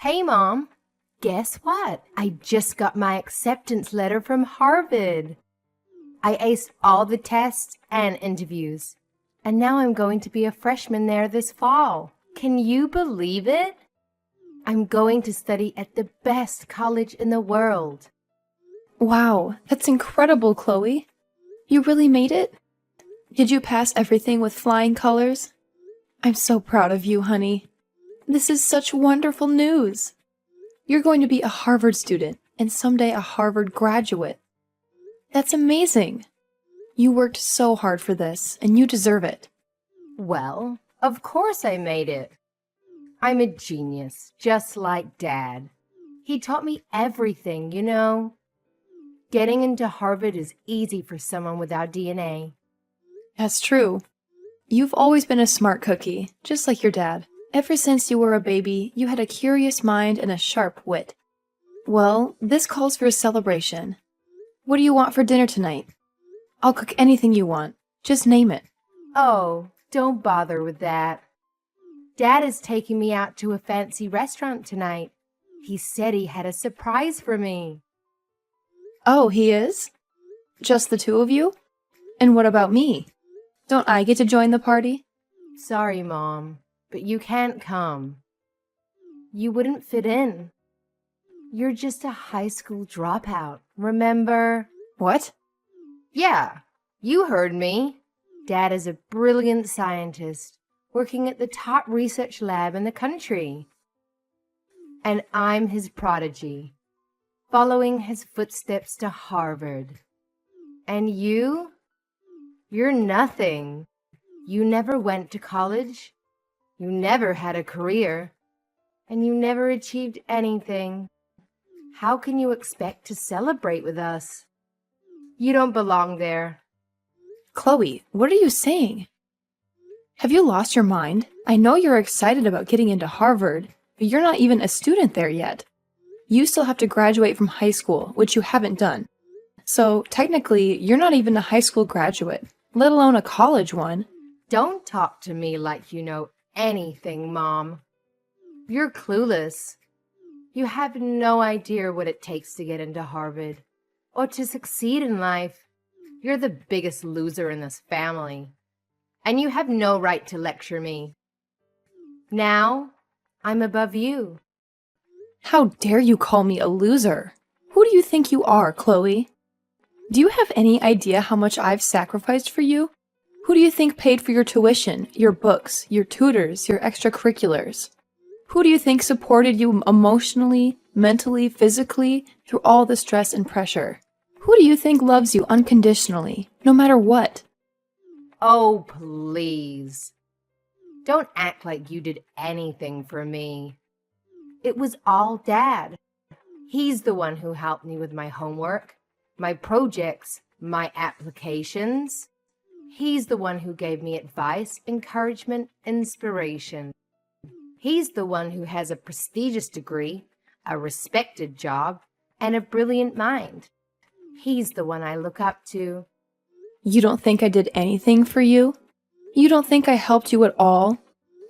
Hey, Mom. Guess what? I just got my acceptance letter from Harvard. I aced all the tests and interviews, and now I'm going to be a freshman there this fall. Can you believe it? I'm going to study at the best college in the world. Wow, that's incredible, Chloe. You really made it? Did you pass everything with flying colors? I'm so proud of you, honey. This is such wonderful news. You're going to be a Harvard student and someday a Harvard graduate. That's amazing. You worked so hard for this, and you deserve it. Well, of course I made it. I'm a genius, just like Dad. He taught me everything, you know. Getting into Harvard is easy for someone without DNA. That's true. You've always been a smart cookie, just like your dad. Ever since you were a baby, you had a curious mind and a sharp wit. Well, this calls for a celebration. What do you want for dinner tonight? I'll cook anything you want. Just name it. Oh, don't bother with that. Dad is taking me out to a fancy restaurant tonight. He said he had a surprise for me. Oh, he is? Just the two of you? And what about me? Don't I get to join the party? Sorry, Mom, but you can't come. You wouldn't fit in. You're just a high school dropout, remember? What? Yeah, you heard me. Dad is a brilliant scientist working at the top research lab in the country. And I'm his prodigy, following his footsteps to Harvard. And you? You're nothing. You never went to college. You never had a career. And you never achieved anything. How can you expect to celebrate with us? You don't belong there. Chloe, what are you saying? Have you lost your mind? I know you're excited about getting into Harvard, but you're not even a student there yet. You still have to graduate from high school, which you haven't done. So, technically, you're not even a high school graduate, let alone a college one. Don't talk to me like you know anything, Mom. You're clueless. You have no idea what it takes to get into Harvard or to succeed in life. You're the biggest loser in this family, and you have no right to lecture me. Now, I'm above you. How dare you call me a loser? Who do you think you are, Chloe? Do you have any idea how much I've sacrificed for you? Who do you think paid for your tuition, your books, your tutors, your extracurriculars? Who do you think supported you emotionally, mentally, physically, through all the stress and pressure? Who do you think loves you unconditionally, no matter what? Oh, please. Don't act like you did anything for me. It was all Dad. He's the one who helped me with my homework, my projects, my applications. He's the one who gave me advice, encouragement, inspiration. He's the one who has a prestigious degree, a respected job, and a brilliant mind. He's the one I look up to. You don't think I did anything for you? You don't think I helped you at all?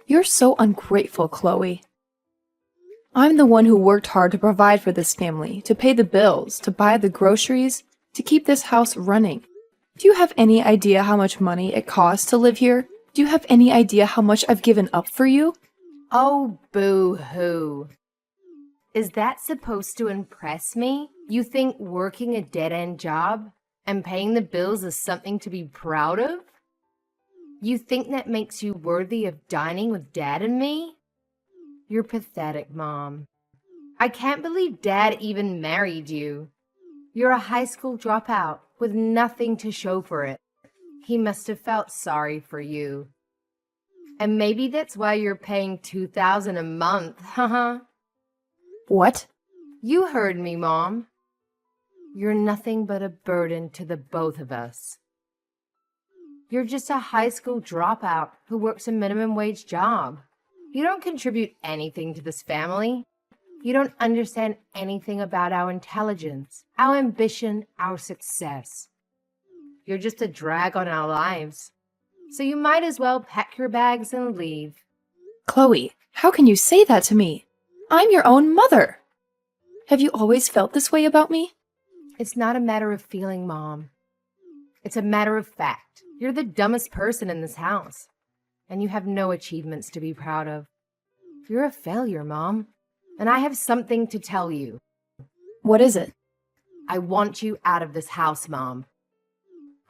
You're so ungrateful, Chloe. I'm the one who worked hard to provide for this family, to pay the bills, to buy the groceries, to keep this house running. Do you have any idea how much money it costs to live here? Do you have any idea how much I've given up for you? Oh, boo-hoo. Is that supposed to impress me? You think working a dead-end job and paying the bills is something to be proud of? You think that makes you worthy of dining with Dad and me? You're pathetic, Mom. I can't believe Dad even married you. You're a high school dropout with nothing to show for it. He must have felt sorry for you. And maybe that's why you're paying $2,000 a month, haha. What? You heard me, Mom. You're nothing but a burden to the both of us. You're just a high school dropout who works a minimum wage job. You don't contribute anything to this family. You don't understand anything about our intelligence, our ambition, our success. You're just a drag on our lives. So you might as well pack your bags and leave. Chloe, how can you say that to me? I'm your own mother. Have you always felt this way about me? It's not a matter of feeling, Mom. It's a matter of fact. You're the dumbest person in this house, and you have no achievements to be proud of. You're a failure, Mom, and I have something to tell you. What is it? I want you out of this house, Mom.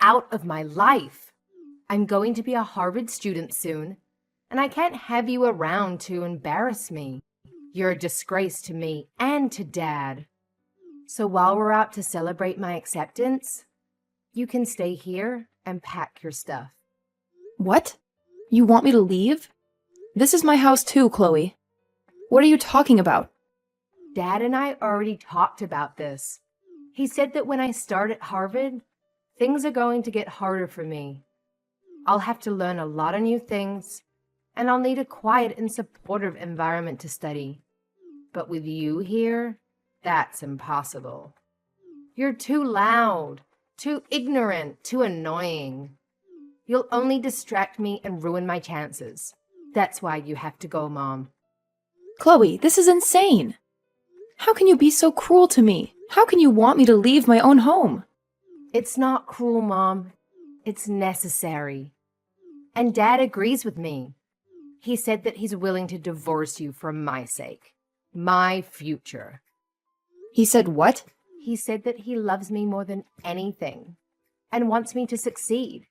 Out of my life. I'm going to be a Harvard student soon, and I can't have you around to embarrass me. You're a disgrace to me and to Dad. So while we're out to celebrate my acceptance, you can stay here and pack your stuff. What? You want me to leave? This is my house too, Chloe. What are you talking about? Dad and I already talked about this. He said that when I start at Harvard, things are going to get harder for me. I'll have to learn a lot of new things, and I'll need a quiet and supportive environment to study. But with you here, that's impossible. You're too loud, too ignorant, too annoying. You'll only distract me and ruin my chances. That's why you have to go, Mom. Chloe, this is insane. How can you be so cruel to me? How can you want me to leave my own home? It's not cruel, Mom. It's necessary. And Dad agrees with me. He said that he's willing to divorce you for my sake. My future. He said what? He said that he loves me more than anything and wants me to succeed.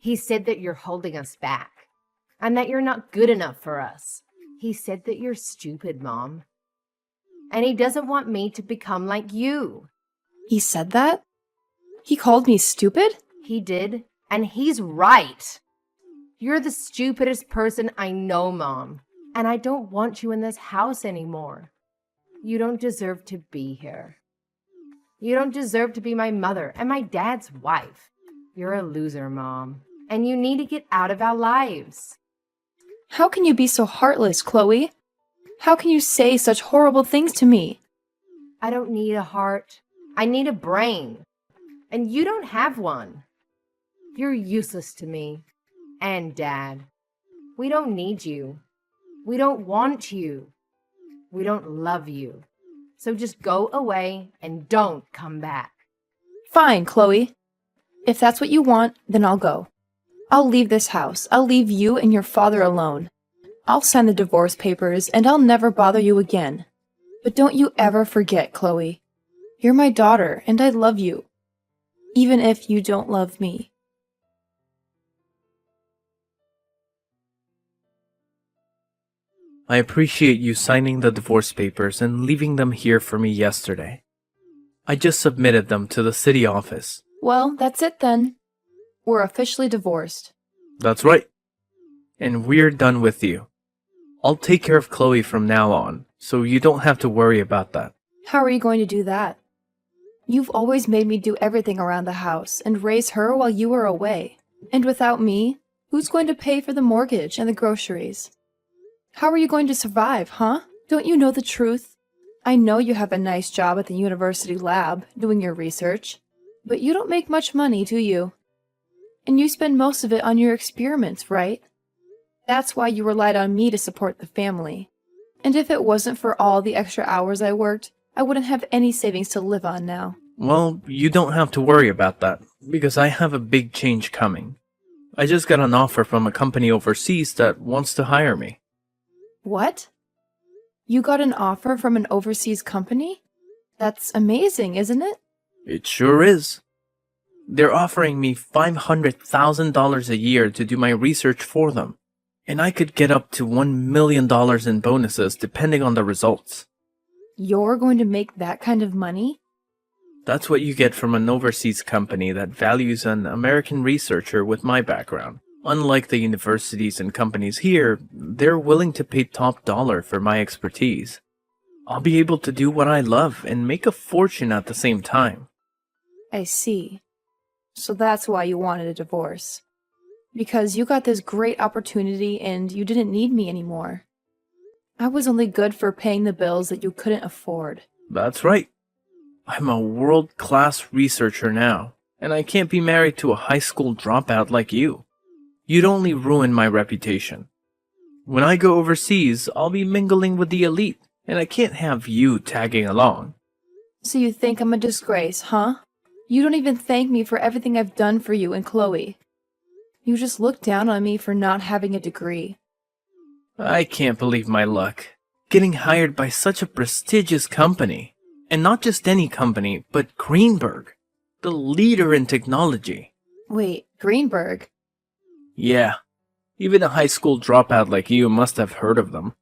He said that you're holding us back and that you're not good enough for us. He said that you're stupid, Mom. And he doesn't want me to become like you. He said that? He called me stupid? He did, and he's right. You're the stupidest person I know, Mom, and I don't want you in this house anymore. You don't deserve to be here. You don't deserve to be my mother and my dad's wife. You're a loser, Mom, and you need to get out of our lives. How can you be so heartless, Chloe? How can you say such horrible things to me? I don't need a heart. I need a brain. And you don't have one. You're useless to me and Dad. We don't need you. We don't want you. We don't love you. So just go away and don't come back. Fine, Chloe. If that's what you want, then I'll go. I'll leave this house. I'll leave you and your father alone. I'll sign the divorce papers, and I'll never bother you again. But don't you ever forget, Chloe. You're my daughter, and I love you. Even if you don't love me. I appreciate you signing the divorce papers and leaving them here for me yesterday. I just submitted them to the city office. Well, that's it then. We're officially divorced. That's right. And we're done with you. I'll take care of Chloe from now on, so you don't have to worry about that. How are you going to do that? You've always made me do everything around the house and raise her while you were away. And without me, who's going to pay for the mortgage and the groceries? How are you going to survive, huh? Don't you know the truth? I know you have a nice job at the university lab doing your research, but you don't make much money, do you? And you spend most of it on your experiments, right? That's why you relied on me to support the family. And if it wasn't for all the extra hours I worked, I wouldn't have any savings to live on now. Well, you don't have to worry about that, because I have a big change coming. I just got an offer from a company overseas that wants to hire me. What? You got an offer from an overseas company? That's amazing, isn't it? It sure is. They're offering me $500,000 a year to do my research for them, and I could get up to $1 million in bonuses depending on the results. You're going to make that kind of money? That's what you get from an overseas company that values an American researcher with my background. Unlike the universities and companies here, they're willing to pay top dollar for my expertise. I'll be able to do what I love and make a fortune at the same time. I see. So that's why you wanted a divorce. Because you got this great opportunity and you didn't need me anymore. I was only good for paying the bills that you couldn't afford. That's right. I'm a world-class researcher now, and I can't be married to a high school dropout like you. You'd only ruin my reputation. When I go overseas, I'll be mingling with the elite, and I can't have you tagging along. So you think I'm a disgrace, huh? You don't even thank me for everything I've done for you and Chloe. You just look down on me for not having a degree. I can't believe my luck. Getting hired by such a prestigious company. And not just any company, but Greenberg, the leader in technology. Wait, Greenberg? Yeah, even a high school dropout like you must have heard of them.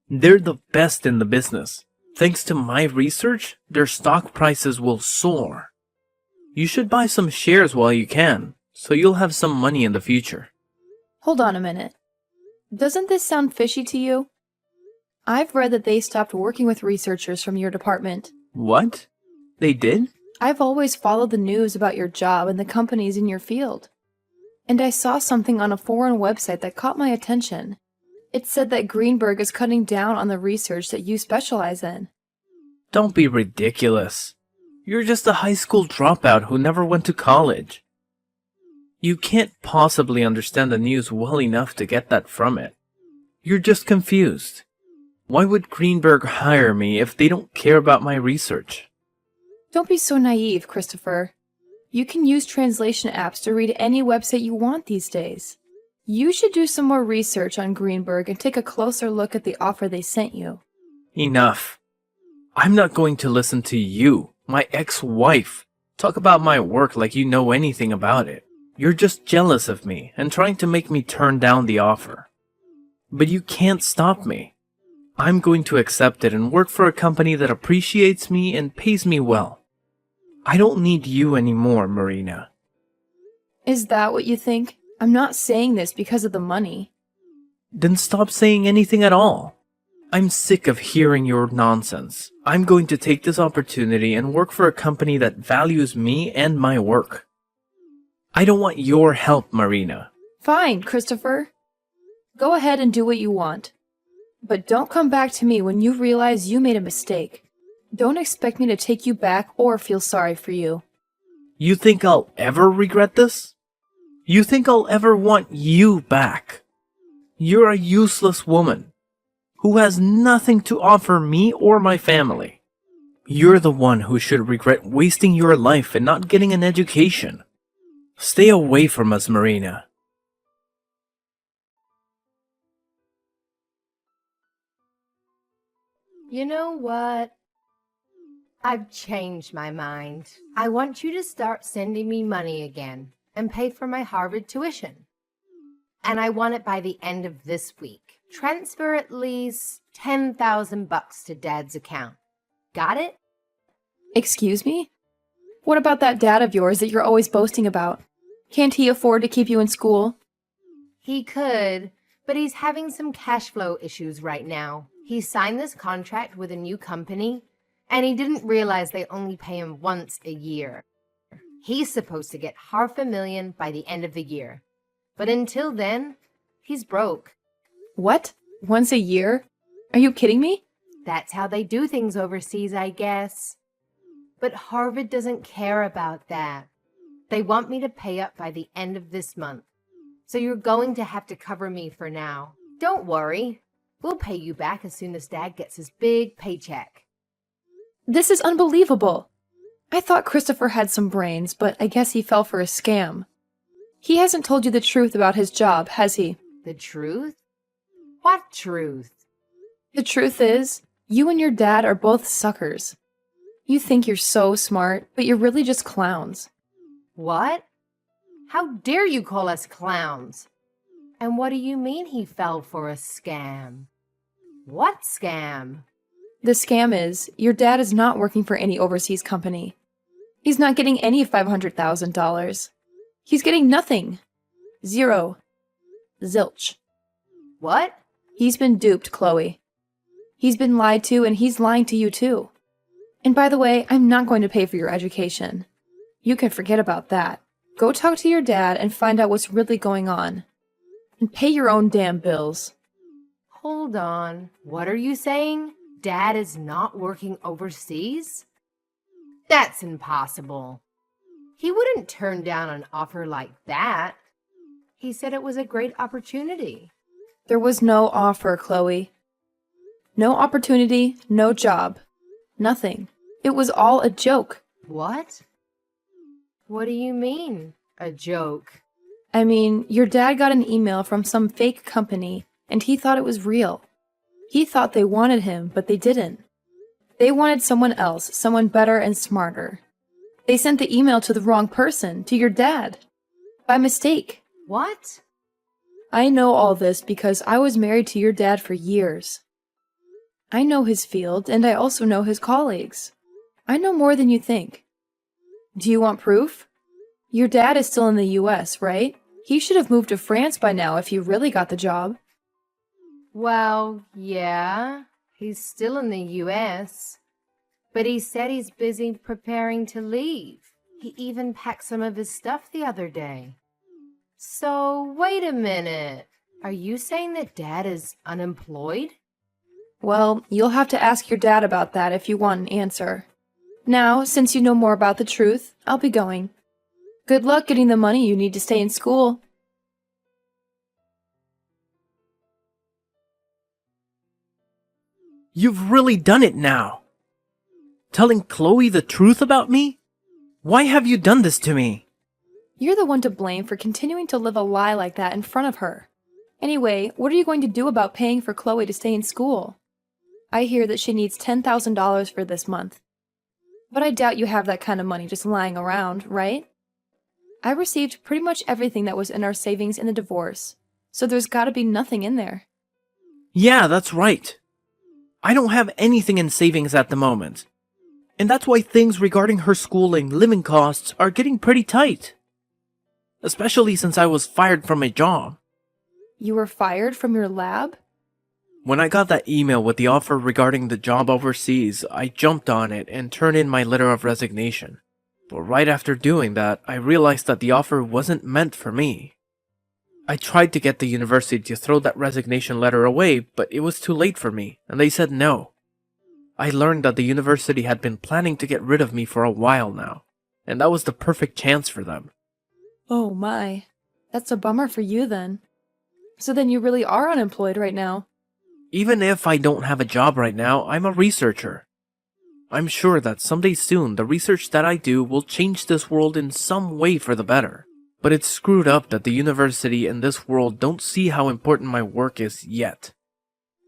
They're the best in the business. Thanks to my research, their stock prices will soar. You should buy some shares while you can, so you'll have some money in the future. Hold on a minute. Doesn't this sound fishy to you? I've read that they stopped working with researchers from your department. What? They did? I've always followed the news about your job and the companies in your field. And I saw something on a foreign website that caught my attention. It said that Greenberg is cutting down on the research that you specialize in. Don't be ridiculous. You're just a high school dropout who never went to college. You can't possibly understand the news well enough to get that from it. You're just confused. Why would Greenberg hire me if they don't care about my research? Don't be so naive, Christopher. You can use translation apps to read any website you want these days. You should do some more research on Greenberg and take a closer look at the offer they sent you. Enough. I'm not going to listen to you, my ex-wife, talk about my work like you know anything about it. You're just jealous of me and trying to make me turn down the offer. But you can't stop me. I'm going to accept it and work for a company that appreciates me and pays me well. I don't need you anymore, Marina. Is that what you think? I'm not saying this because of the money. Then stop saying anything at all. I'm sick of hearing your nonsense. I'm going to take this opportunity and work for a company that values me and my work. I don't want your help, Marina. Fine, Christopher. Go ahead and do what you want. But don't come back to me when you realize you made a mistake. Don't expect me to take you back or feel sorry for you. You think I'll ever regret this? You think I'll ever want you back? You're a useless woman who has nothing to offer me or my family. You're the one who should regret wasting your life and not getting an education. Stay away from us, Marina. You know what? I've changed my mind. I want you to start sending me money again and pay for my Harvard tuition. And I want it by the end of this week. Transfer at least $10,000 to Dad's account. Got it? Excuse me? What about that dad of yours that you're always boasting about? Can't he afford to keep you in school? He could, but he's having some cash flow issues right now. He signed this contract with a new company, and he didn't realize they only pay him once a year. He's supposed to get $500,000 by the end of the year. But until then, he's broke. What? Once a year? Are you kidding me? That's how they do things overseas, I guess. But Harvard doesn't care about that. They want me to pay up by the end of this month. So you're going to have to cover me for now. Don't worry. We'll pay you back as soon as Dad gets his big paycheck. This is unbelievable. I thought Christopher had some brains, but I guess he fell for a scam. He hasn't told you the truth about his job, has he? The truth? What truth? The truth is, you and your dad are both suckers. You think you're so smart, but you're really just clowns. What? How dare you call us clowns? And what do you mean he fell for a scam? What scam? The scam is, your dad is not working for any overseas company. He's not getting any $500,000. He's getting nothing. Zero. Zilch. What? He's been duped, Chloe. He's been lied to, and he's lying to you too. And by the way, I'm not going to pay for your education. You can forget about that. Go talk to your dad and find out what's really going on. And pay your own damn bills. Hold on. What are you saying? Dad is not working overseas? That's impossible. He wouldn't turn down an offer like that. He said it was a great opportunity. There was no offer, Chloe. No opportunity, no job. Nothing. It was all a joke. What? What do you mean, a joke? I mean, your dad got an email from some fake company, and he thought it was real. He thought they wanted him, but they didn't. They wanted someone else, someone better and smarter. They sent the email to the wrong person, to your dad. By mistake. What? I know all this because I was married to your dad for years. I know his field, and I also know his colleagues. I know more than you think. Do you want proof? Your dad is still in the US, right? He should have moved to France by now if he really got the job. Well, yeah, he's still in the US. But he said he's busy preparing to leave. He even packed some of his stuff the other day. So, wait a minute. Are you saying that Dad is unemployed? Well, you'll have to ask your dad about that if you want an answer. Now, since you know more about the truth, I'll be going. Good luck getting the money you need to stay in school. You've really done it now. Telling Chloe the truth about me? Why have you done this to me? You're the one to blame for continuing to live a lie like that in front of her. Anyway, what are you going to do about paying for Chloe to stay in school? I hear that she needs $10,000 for this month. But I doubt you have that kind of money just lying around, right? I received pretty much everything that was in our savings in the divorce, so there's gotta be nothing in there. Yeah, that's right. I don't have anything in savings at the moment. And that's why things regarding her schooling, living costs are getting pretty tight. Especially since I was fired from my job. You were fired from your lab? When I got that email with the offer regarding the job overseas, I jumped on it and turned in my letter of resignation. But right after doing that, I realized that the offer wasn't meant for me. I tried to get the university to throw that resignation letter away, but it was too late for me, and they said no. I learned that the university had been planning to get rid of me for a while now, and that was the perfect chance for them. Oh my. That's a bummer for you then. So then you really are unemployed right now. Even if I don't have a job right now, I'm a researcher. I'm sure that someday soon the research that I do will change this world in some way for the better. But it's screwed up that the university and this world don't see how important my work is yet.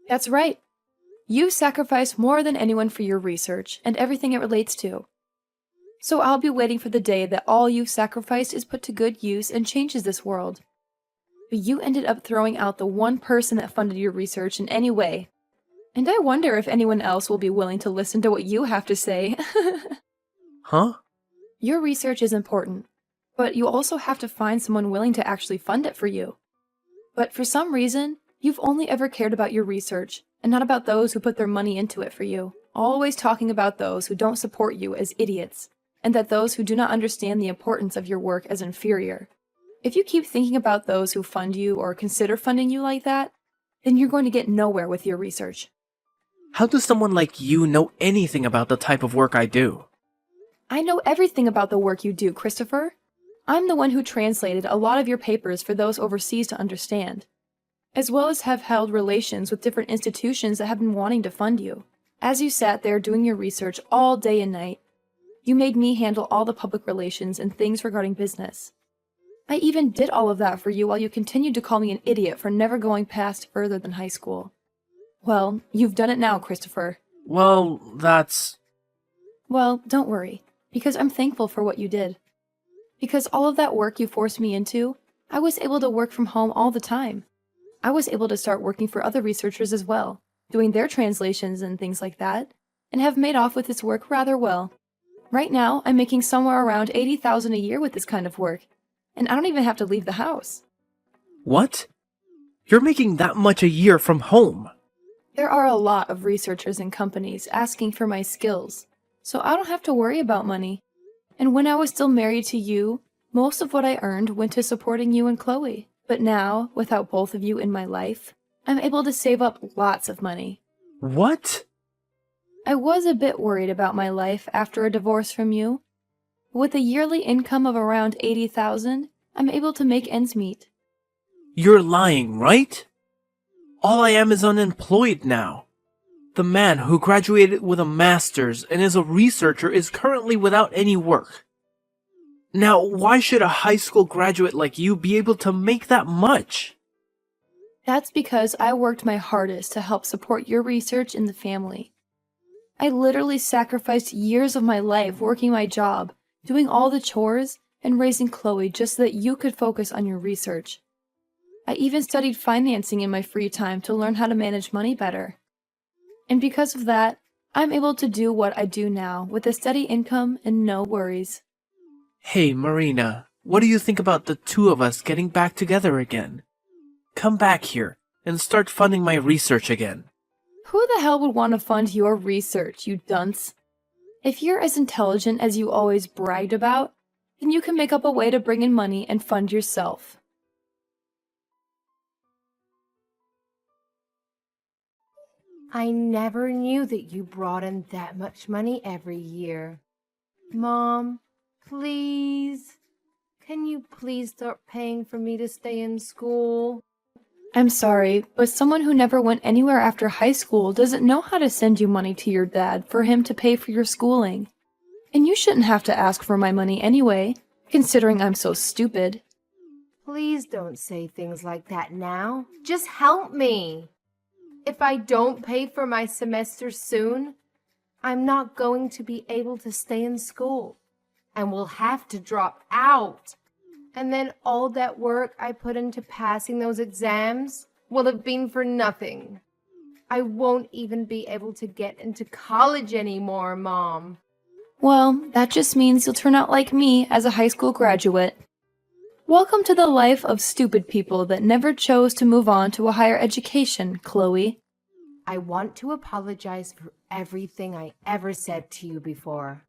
That's right. You sacrifice more than anyone for your research and everything it relates to. So I'll be waiting for the day that all you've sacrificed is put to good use and changes this world. But you ended up throwing out the one person that funded your research in any way. And I wonder if anyone else will be willing to listen to what you have to say. Huh? Your research is important, but you also have to find someone willing to actually fund it for you. But for some reason, you've only ever cared about your research, and not about those who put their money into it for you. Always talking about those who don't support you as idiots, and that those who do not understand the importance of your work as inferior. If you keep thinking about those who fund you or consider funding you like that, then you're going to get nowhere with your research. How does someone like you know anything about the type of work I do? I know everything about the work you do, Christopher. I'm the one who translated a lot of your papers for those overseas to understand, as well as have held relations with different institutions that have been wanting to fund you. As you sat there doing your research all day and night, you made me handle all the public relations and things regarding business. I even did all of that for you while you continued to call me an idiot for never going past further than high school. Well, you've done it now, Christopher. Well, that's... Well, don't worry, because I'm thankful for what you did. Because all of that work you forced me into, I was able to work from home all the time. I was able to start working for other researchers as well, doing their translations and things like that, and have made off with this work rather well. Right now, I'm making somewhere around $80,000 a year with this kind of work, and I don't even have to leave the house. What? You're making that much a year from home? There are a lot of researchers and companies asking for my skills, so I don't have to worry about money. And when I was still married to you, most of what I earned went to supporting you and Chloe. But now, without both of you in my life, I'm able to save up lots of money. What? I was a bit worried about my life after a divorce from you. With a yearly income of around $80,000, I'm able to make ends meet. You're lying, right? All I am is unemployed now. The man who graduated with a master's and is a researcher is currently without any work. Now, why should a high school graduate like you be able to make that much? That's because I worked my hardest to help support your research in the family. I literally sacrificed years of my life working my job, doing all the chores, and raising Chloe just so that you could focus on your research. I even studied financing in my free time to learn how to manage money better. And because of that, I'm able to do what I do now with a steady income and no worries. Hey, Marina, what do you think about the two of us getting back together again? Come back here and start funding my research again. Who the hell would want to fund your research, you dunce? If you're as intelligent as you always bragged about, then you can make up a way to bring in money and fund yourself. I never knew that you brought in that much money every year. Mom, please, can you please start paying for me to stay in school? I'm sorry, but someone who never went anywhere after high school doesn't know how to send you money to your dad for him to pay for your schooling. And you shouldn't have to ask for my money anyway, considering I'm so stupid. Please don't say things like that now. Just help me. If I don't pay for my semester soon, I'm not going to be able to stay in school and will have to drop out. And then all that work I put into passing those exams will have been for nothing. I won't even be able to get into college anymore, Mom. Well, that just means you'll turn out like me as a high school graduate. Welcome to the life of stupid people that never chose to move on to a higher education, Chloe. I want to apologize for everything I ever said to you before.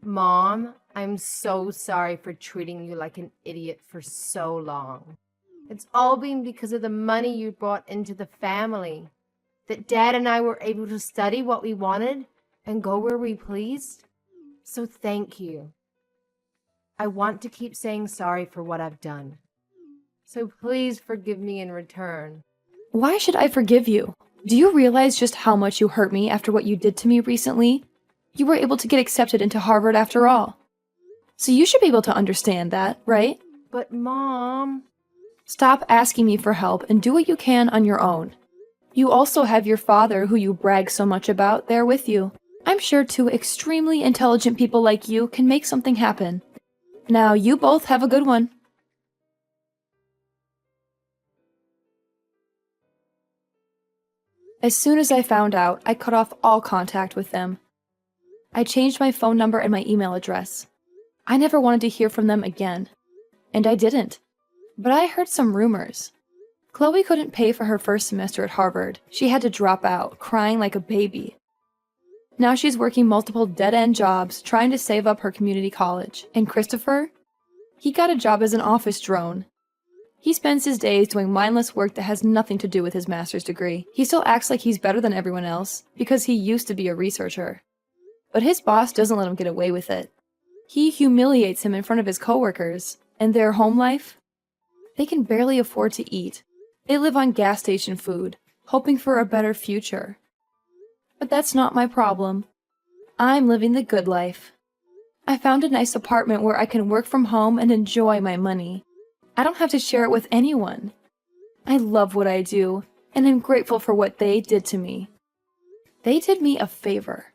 Mom, I'm so sorry for treating you like an idiot for so long. It's all been because of the money you brought into the family, that Dad and I were able to study what we wanted and go where we pleased. So thank you. I want to keep saying sorry for what I've done. So please forgive me in return. Why should I forgive you? Do you realize just how much you hurt me after what you did to me recently? You were able to get accepted into Harvard after all. So you should be able to understand that, right? But Mom... Stop asking me for help and do what you can on your own. You also have your father, who you brag so much about, there with you. I'm sure two extremely intelligent people like you can make something happen. Now, you both have a good one. As soon as I found out, I cut off all contact with them. I changed my phone number and my email address. I never wanted to hear from them again. And I didn't. But I heard some rumors. Chloe couldn't pay for her first semester at Harvard. She had to drop out, crying like a baby. Now she's working multiple dead-end jobs, trying to save up her community college. And Christopher? He got a job as an office drone. He spends his days doing mindless work that has nothing to do with his master's degree. He still acts like he's better than everyone else, because he used to be a researcher. But his boss doesn't let him get away with it. He humiliates him in front of his coworkers. And their home life? They can barely afford to eat. They live on gas station food, hoping for a better future. But that's not my problem. I'm living the good life. I found a nice apartment where I can work from home and enjoy my money. I don't have to share it with anyone. I love what I do, and I'm grateful for what they did to me. They did me a favor.